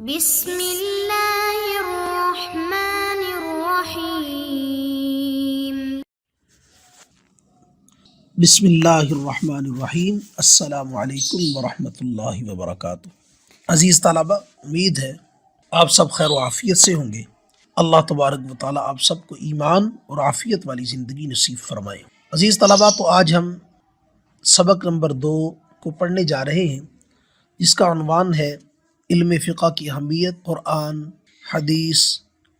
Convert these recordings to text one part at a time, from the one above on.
بسم اللہ الرحمن الرحیم۔ بسم اللہ الرحمن الرحیم۔ السلام علیکم ورحمۃ اللہ وبرکاتہ۔ عزیز طلبہ، امید ہے آپ سب خیر و عافیت سے ہوں گے۔ اللہ تبارک و تعالیٰ آپ سب کو ایمان اور عافیت والی زندگی نصیب فرمائے۔ عزیز طلبہ، تو آج ہم سبق نمبر 2 کو پڑھنے جا رہے ہیں، جس کا عنوان ہے علم فقہ کی اہمیت قرآن، حدیث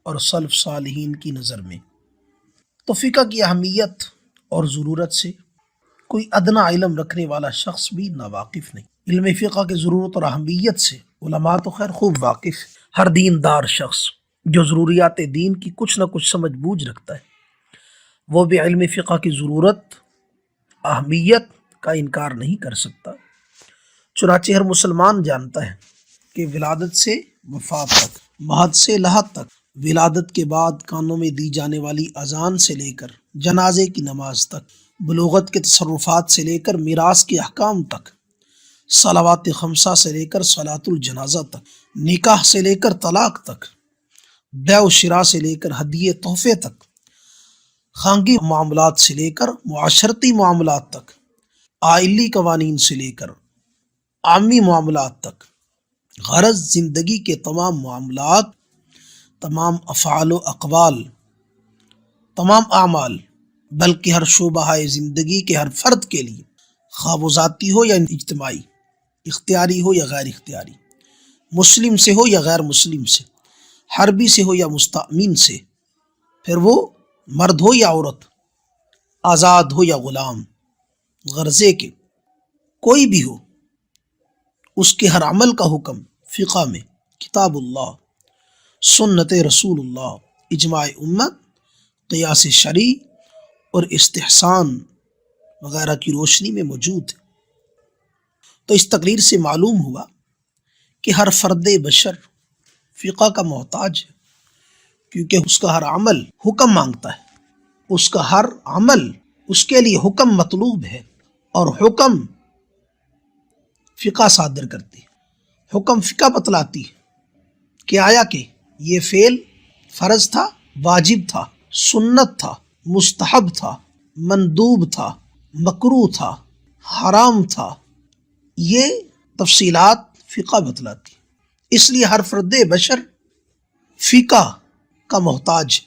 اور سلف صالحین کی نظر میں۔ تو فقہ کی اہمیت اور ضرورت سے کوئی ادنا علم رکھنے والا شخص بھی ناواقف نہیں۔ علم فقہ کی ضرورت اور اہمیت سے علماء تو خیر خوب واقف۔ ہر دیندار شخص جو ضروریات دین کی کچھ نہ کچھ سمجھ بوجھ رکھتا ہے، وہ بھی علم فقہ کی ضرورت، اہمیت کا انکار نہیں کر سکتا۔ چنانچہ ہر مسلمان جانتا ہے کہ ولادت سے وفات تک، مہد سے لحد تک، ولادت کے بعد کانوں میں دی جانے والی اذان سے لے کر جنازے کی نماز تک، بلوغت کے تصرفات سے لے کر میراث کے احکام تک، صلوات خمسہ سے لے کر صلاۃ الجنازہ تک، نکاح سے لے کر طلاق تک، بیع و شراء سے لے کر ہدیے تحفے تک، خانگی معاملات سے لے کر معاشرتی معاملات تک، آئلی قوانین سے لے کر عامی معاملات تک، غرض زندگی کے تمام معاملات، تمام افعال و اقوال، تمام اعمال، بلکہ ہر شعبہ زندگی کے ہر فرد کے لیے، خواہ وہ ذاتی ہو یا اجتماعی، اختیاری ہو یا غیر اختیاری، مسلم سے ہو یا غیر مسلم سے، حربی سے ہو یا مستأمن سے، پھر وہ مرد ہو یا عورت، آزاد ہو یا غلام، غرضے کے کوئی بھی ہو، اس کے ہر عمل کا حکم فقہ میں کتاب اللہ، سنت رسول اللہ، اجماع امت، قیاس شرعی اور استحسان وغیرہ کی روشنی میں موجود ہے۔ تو اس تقریر سے معلوم ہوا کہ ہر فرد بشر فقہ کا محتاج ہے، کیونکہ اس کا ہر عمل حکم مانگتا ہے، اس کا ہر عمل اس کے لیے حکم مطلوب ہے، اور حکم فقہ صادر کرتی ہے۔ حکم فقہ بتلاتی ہے کہ آیا کہ یہ فعل فرض تھا، واجب تھا، سنت تھا، مستحب تھا، مندوب تھا، مکروہ تھا، حرام تھا۔ یہ تفصیلات فقہ بتلاتی ہے۔ اس لیے ہر فرد بشر فقہ کا محتاج ہے۔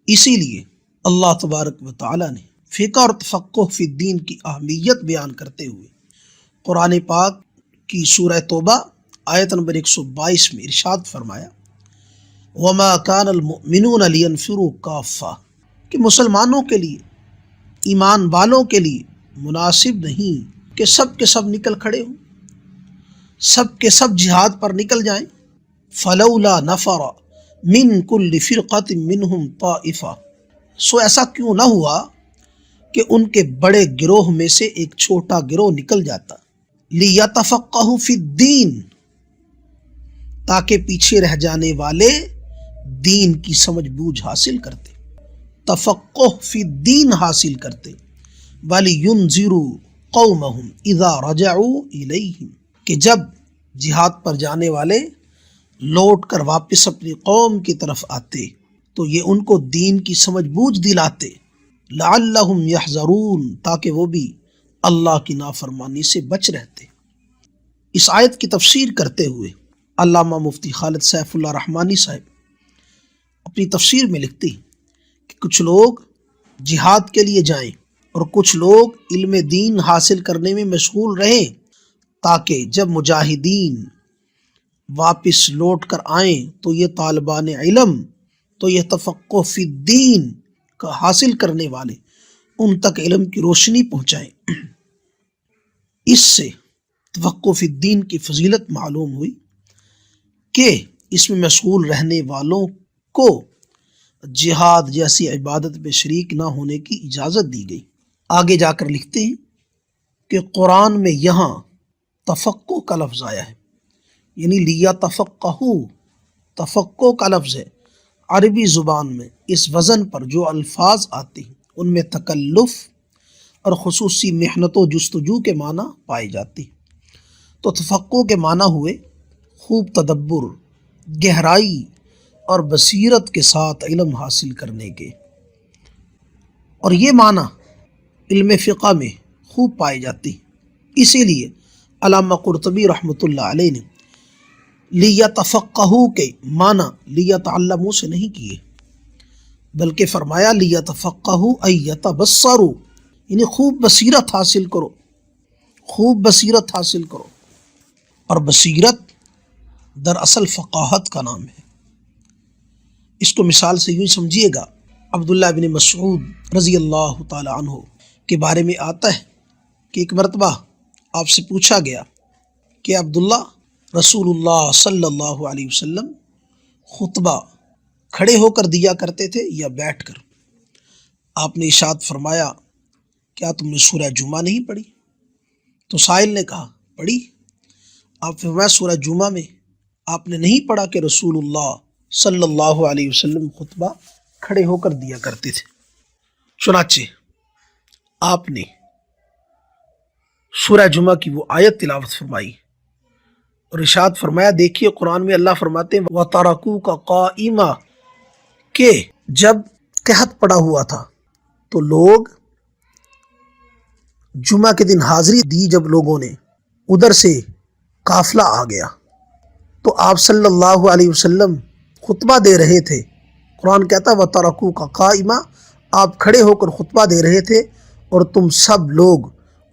اسی لیے اللہ تبارک و تعالیٰ نے فقہ اور تفقہ فی الدین کی اہمیت بیان کرتے ہوئے قرآن پاک کی سورہ توبہ آیت نمبر 122 میں ارشاد فرمایا، وَمَا كَانَ الْمُؤْمِنُونَ لِيَنْفِرُوا كَافَّةً، کہ مسلمانوں کے لیے، ایمان والوں کے لیے مناسب نہیں کہ سب کے سب نکل کھڑے ہوں، سب کے سب جہاد پر نکل جائیں۔ فَلَوْلَا نَفَرَ مِن كُلِّ فِرْقَةٍ مِّنْهُمْ طَائِفَةٌ، سو ایسا کیوں نہ ہوا کہ ان کے بڑے گروہ میں سے ایک چھوٹا گروہ نکل جاتا، لِيَتَفَقَّهُوا فِي الدِّينِ، تاکہ پیچھے رہ جانے والے دین کی سمجھ بوجھ حاصل کرتے، تفقہ فی الدین حاصل کرتے، وَلِيُنذِرُوا قَوْمَهُمْ اِذَا رَجَعُوا إِلَيْهِمْ، کہ جب جہاد پر جانے والے لوٹ کر واپس اپنی قوم کی طرف آتے تو یہ ان کو دین کی سمجھ بوجھ دلاتے، لَعَلَّهُمْ يَحْذَرُونَ، تاکہ وہ بھی اللہ کی نافرمانی سے بچ رہتے۔ اس آیت کی تفسیر کرتے ہوئے علامہ مفتی خالد سیف اللہ رحمانی صاحب اپنی تفسیر میں لکھتے ہیں کہ کچھ لوگ جہاد کے لیے جائیں اور کچھ لوگ علم دین حاصل کرنے میں مشغول رہیں، تاکہ جب مجاہدین واپس لوٹ کر آئیں تو یہ طالبان علم، تو یہ تفقہ فی الدین کا حاصل کرنے والے ان تک علم کی روشنی پہنچائیں۔ اس سے تفقہ فی الدین کی فضیلت معلوم ہوئی کہ اس میں مشغول رہنے والوں کو جہاد جیسی عبادت میں شریک نہ ہونے کی اجازت دی گئی۔ آگے جا کر لکھتے ہیں کہ قرآن میں یہاں تفقہ کا لفظ آیا ہے، یعنی لیتفقہوا، تفقہ کا لفظ ہے۔ عربی زبان میں اس وزن پر جو الفاظ آتے ہیں ان میں تکلف اور خصوصی محنت و جستجو کے معنی پائے جاتے ہیں۔ تو تفقہ کے معنی ہوئے خوب تدبر، گہرائی اور بصیرت کے ساتھ علم حاصل کرنے کے۔ اور یہ معنی علم فقہ میں خوب پائے جاتے ہیں۔ اسی لیے علامہ قرطبی رحمۃ اللہ علیہ نے لیتفقہوا کے معنی لیتعلموا سے نہیں کیے، بلکہ فرمایا لیتفقہوا ای یتبصروا، یعنی خوب بصیرت حاصل کرو، خوب بصیرت حاصل کرو۔ اور بصیرت دراصل فقاہت کا نام ہے۔ اس کو مثال سے یوں سمجھیے گا، عبداللہ بن مسعود رضی اللہ تعالی عنہ کے بارے میں آتا ہے کہ ایک مرتبہ آپ سے پوچھا گیا کہ عبداللہ، رسول اللہ صلی اللہ علیہ وسلم خطبہ کھڑے ہو کر دیا کرتے تھے یا بیٹھ کر؟ آپ نے ارشاد فرمایا، کیا تم نے سورہ جمعہ نہیں پڑھی؟ تو سائل نے کہا پڑھی۔ آپ فرمایا سورہ جمعہ میں آپ نے نہیں پڑھا کہ رسول اللہ صلی اللہ علیہ وسلم خطبہ کھڑے ہو کر دیا کرتے تھے؟ چنانچہ آپ نے سورہ جمعہ کی وہ آیت تلاوت فرمائی اور ارشاد فرمایا، دیکھیے قرآن میں اللہ فرماتے ہیں وَتَرَكُوكَ قَائِمًا، کہ جب قحط پڑا ہوا تھا تو لوگ جمعہ کے دن حاضری دی، جب لوگوں نے ادھر سے قافلہ آ گیا تو آپ صلی اللہ علیہ وسلم خطبہ دے رہے تھے۔ قرآن کہتا ہے وَتَرَكُوكَ قَائِمًا، آپ کھڑے ہو کر خطبہ دے رہے تھے اور تم سب لوگ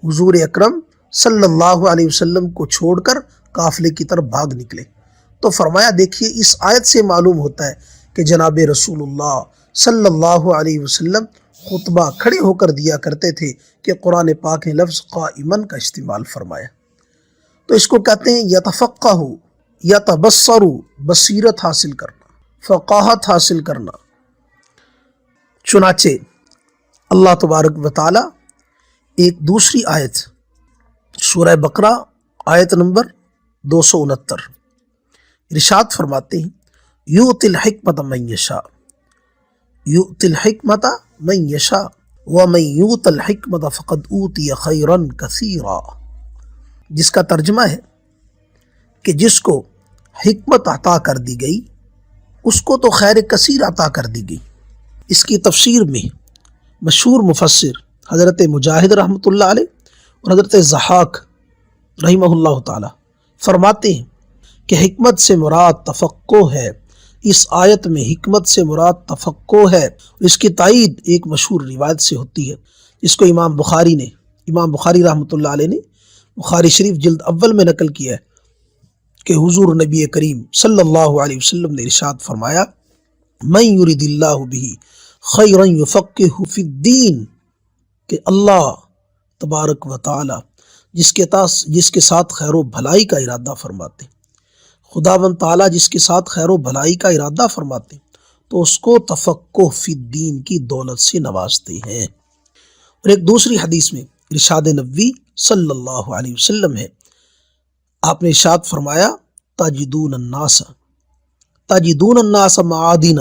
حضور اکرم صلی اللہ علیہ وسلم کو چھوڑ کر قافلے کی طرف بھاگ نکلے۔ تو فرمایا دیکھیے اس آیت سے معلوم ہوتا ہے کہ جناب رسول اللہ صلی اللہ علیہ وسلم خطبہ کھڑے ہو کر دیا کرتے تھے، کہ قرآن پاک نے لفظ قائمن کا استعمال فرمایا۔ تو اس کو کہتے ہیں یتفقہ، یتبصر، بصیرت حاصل کرنا، فقاہت حاصل کرنا۔ چنانچہ اللہ تبارک و تعالی ایک دوسری آیت سورہ بقرہ آیت نمبر 269 ارشاد فرماتے ہیں یؤتی الحکمت من یشاء، یؤتی الحکمت من یشاء ومن یؤت الحکمت فقد اوتی خیرا کثیرا، جس کا ترجمہ ہے کہ جس کو حکمت عطا کر دی گئی اس کو تو خیر کثیر عطا کر دی گئی۔ اس کی تفسیر میں مشہور مفسر حضرت مجاہد رحمۃ اللہ علیہ اور حضرت ضحاک رحمہ اللہ تعالی فرماتے ہیں کہ حکمت سے مراد تفقہ ہے۔ اس آیت میں حکمت سے مراد تفقہ ہے۔ اس کی تائید ایک مشہور روایت سے ہوتی ہے، جس کو امام بخاری رحمۃ اللہ علیہ نے بخاری شریف جلد اول میں نقل کیا ہے کہ حضور نبی کریم صلی اللہ علیہ وسلم نے ارشاد فرمایا من یرید اللہ بہ خیرا یفقہہ فی الدین، کہ اللہ تبارک و تعالی جس کے ساتھ خیر و بھلائی کا ارادہ فرماتے، خداوند تعالیٰ جس کے ساتھ خیر و بھلائی کا ارادہ فرماتے تو اس کو تفقہ فی الدین کی دولت سے نوازتے ہیں۔ اور ایک دوسری حدیث میں ارشاد نبوی صلی اللہ علیہ وسلم ہے، آپ نے ارشاد فرمایا تجدون الناس معادن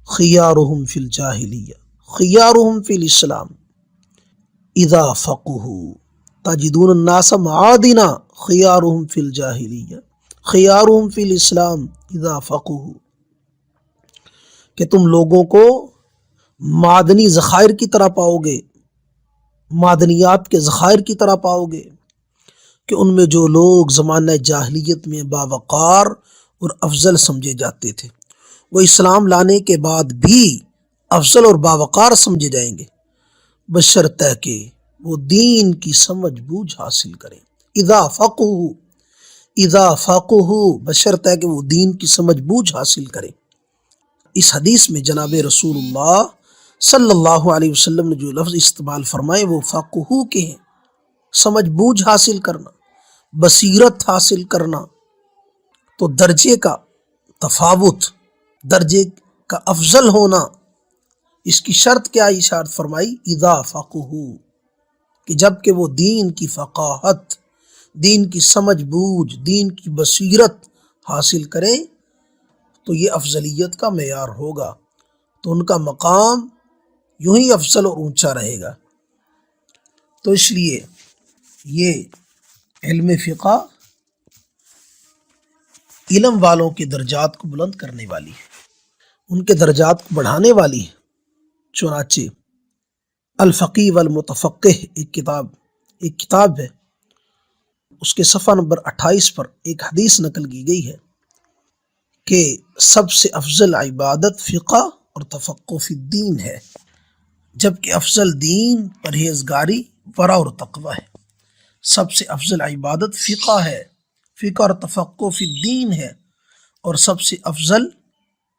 خیارہم فی الجاہلیہ خیارہم فی الاسلام اذا فقہوا، تجدون الناس معادن خیارہم فی الجاہلیہ خیارہم فی الاسلام اذا فقہوا، کہ تم لوگوں کو معدنی ذخائر کی طرح پاؤ گے، معدنیات کے ذخائر کی طرح پاؤ گے، کہ ان میں جو لوگ زمانہ جاہلیت میں باوقار اور افضل سمجھے جاتے تھے وہ اسلام لانے کے بعد بھی افضل اور باوقار سمجھے جائیں گے، بشرطہ کہ وہ دین کی سمجھ بوجھ حاصل کریں۔ اذا فقہوا، بشرطہ کہ وہ دین کی سمجھ بوجھ حاصل کریں۔ اس حدیث میں جناب رسول اللہ صلی اللہ علیہ وسلم نے جو لفظ استعمال فرمائے وہ فقہوا کے ہیں، سمجھ بوجھ حاصل کرنا، بصیرت حاصل کرنا۔ تو درجے کا تفاوت، درجے کا افضل ہونا، اس کی شرط کیا ارشاد فرمائی اذا فقہوا، کہ جب کہ وہ دین کی فقاہت، دین کی سمجھ بوجھ، دین کی بصیرت حاصل کریں تو یہ افضلیت کا معیار ہوگا، تو ان کا مقام یوں ہی افضل اور اونچا رہے گا۔ تو اس لیے یہ علم فقہ علم والوں کے درجات کو بلند کرنے والی ہے، ان کے درجات کو بڑھانے والی ہے۔ چنانچہ الفقی والمتفقہ ایک کتاب ہے، اس کے صفحہ نمبر 28 پر ایک حدیث نقل کی گئی ہے کہ سب سے افضل عبادت فقہ اور تفقہ فی الدین ہے، جبکہ افضل دین پرہیزگاری، ورع اور تقوی ہے۔ سب سے افضل عبادت فقہ ہے، فقہ اور تفقہ فی الدین ہے، اور سب سے افضل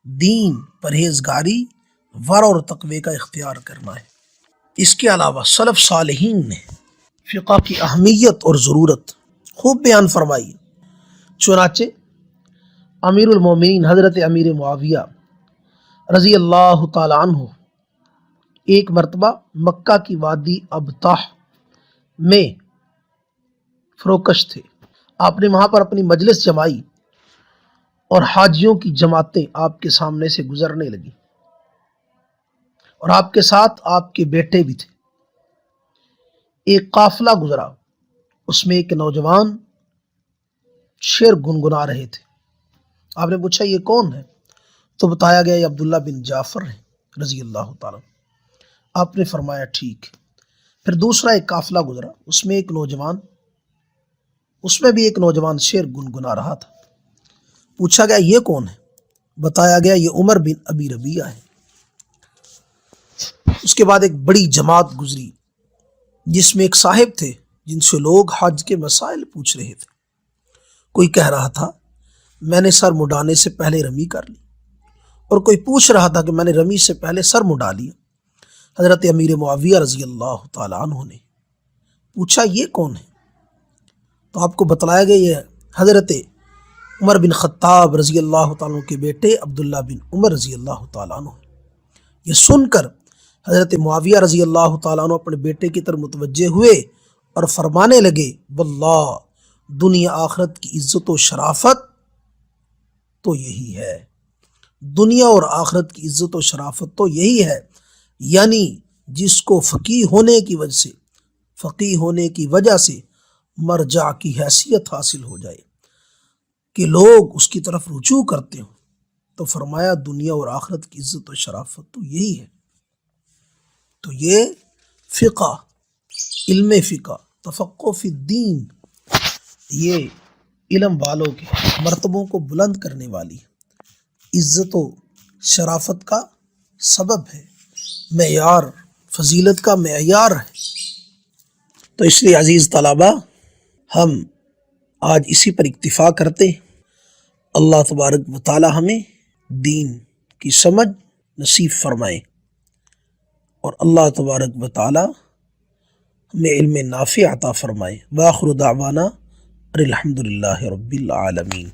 دین پرہیزگاری، ورع اور تقوی کا اختیار کرنا ہے۔ اس کے علاوہ سلف صالحین نے فقہ کی اہمیت اور ضرورت خوب بیان فرمائی۔ چنانچہ امیر المومنین حضرت امیر معاویہ رضی اللہ تعالی عنہ ایک مرتبہ مکہ کی وادی ابطح میں فروکش تھے۔ آپ نے وہاں پر اپنی مجلس جمائی اور حاجیوں کی جماعتیں آپ کے سامنے سے گزرنے لگیں، اور آپ کے ساتھ آپ کے بیٹے بھی تھے۔ ایک قافلہ گزرا، اس میں ایک نوجوان شعر گنگنا رہے تھے۔ آپ نے پوچھا یہ کون ہے؟ تو بتایا گیا یہ عبداللہ بن جعفر ہے رضی اللہ تعالیٰ۔ آپ نے فرمایا ٹھیک۔ پھر دوسرا ایک قافلہ گزرا، اس میں بھی ایک نوجوان شعر گنگنا رہا تھا۔ پوچھا گیا یہ کون ہے؟ بتایا گیا یہ عمر بن ابی ربیعہ ہے۔ اس کے بعد ایک بڑی جماعت گزری جس میں ایک صاحب تھے جن سے لوگ حج کے مسائل پوچھ رہے تھے۔ کوئی کہہ رہا تھا میں نے سر مڈانے سے پہلے رمی کر لی، اور کوئی پوچھ رہا تھا کہ میں نے رمی سے پہلے سر مڈا لیا۔ حضرت امیر معاویہ رضی اللہ تعالیٰ عنہ نے پوچھا یہ کون ہے؟ تو آپ کو بتلایا گیا یہ حضرت عمر بن خطاب رضی اللہ تعالیٰ عنہ کے بیٹے عبداللہ بن عمر رضی اللہ تعالیٰ عنہ۔ یہ سن کر حضرت معاویہ رضی اللہ تعالیٰ عنہ اپنے بیٹے کی طرف متوجہ ہوئے اور فرمانے لگے واللہ دنیا آخرت کی عزت و شرافت تو یہی ہے، دنیا اور آخرت کی عزت و شرافت تو یہی ہے، یعنی جس کو فقیہ ہونے کی وجہ سے مرجع کی حیثیت حاصل ہو جائے کہ لوگ اس کی طرف رجوع کرتے ہوں، تو فرمایا دنیا اور آخرت کی عزت و شرافت تو یہی ہے۔ تو یہ فقہ، علم فقہ، تفقہ فی الدین، یہ علم والوں کے مرتبوں کو بلند کرنے والی عزت و شرافت کا سبب ہے، معیار، فضیلت کا معیار ہے۔ تو اس لیے عزیز طلبہ ہم آج اسی پر اکتفا کرتے ہیں۔ اللہ تبارک و تعالی ہمیں دین کی سمجھ نصیب فرمائے، اور اللہ تبارک و تعالی ہمیں علم نافع عطا فرمائے۔ وآخر دعوانا الحمدللہ رب العالمین۔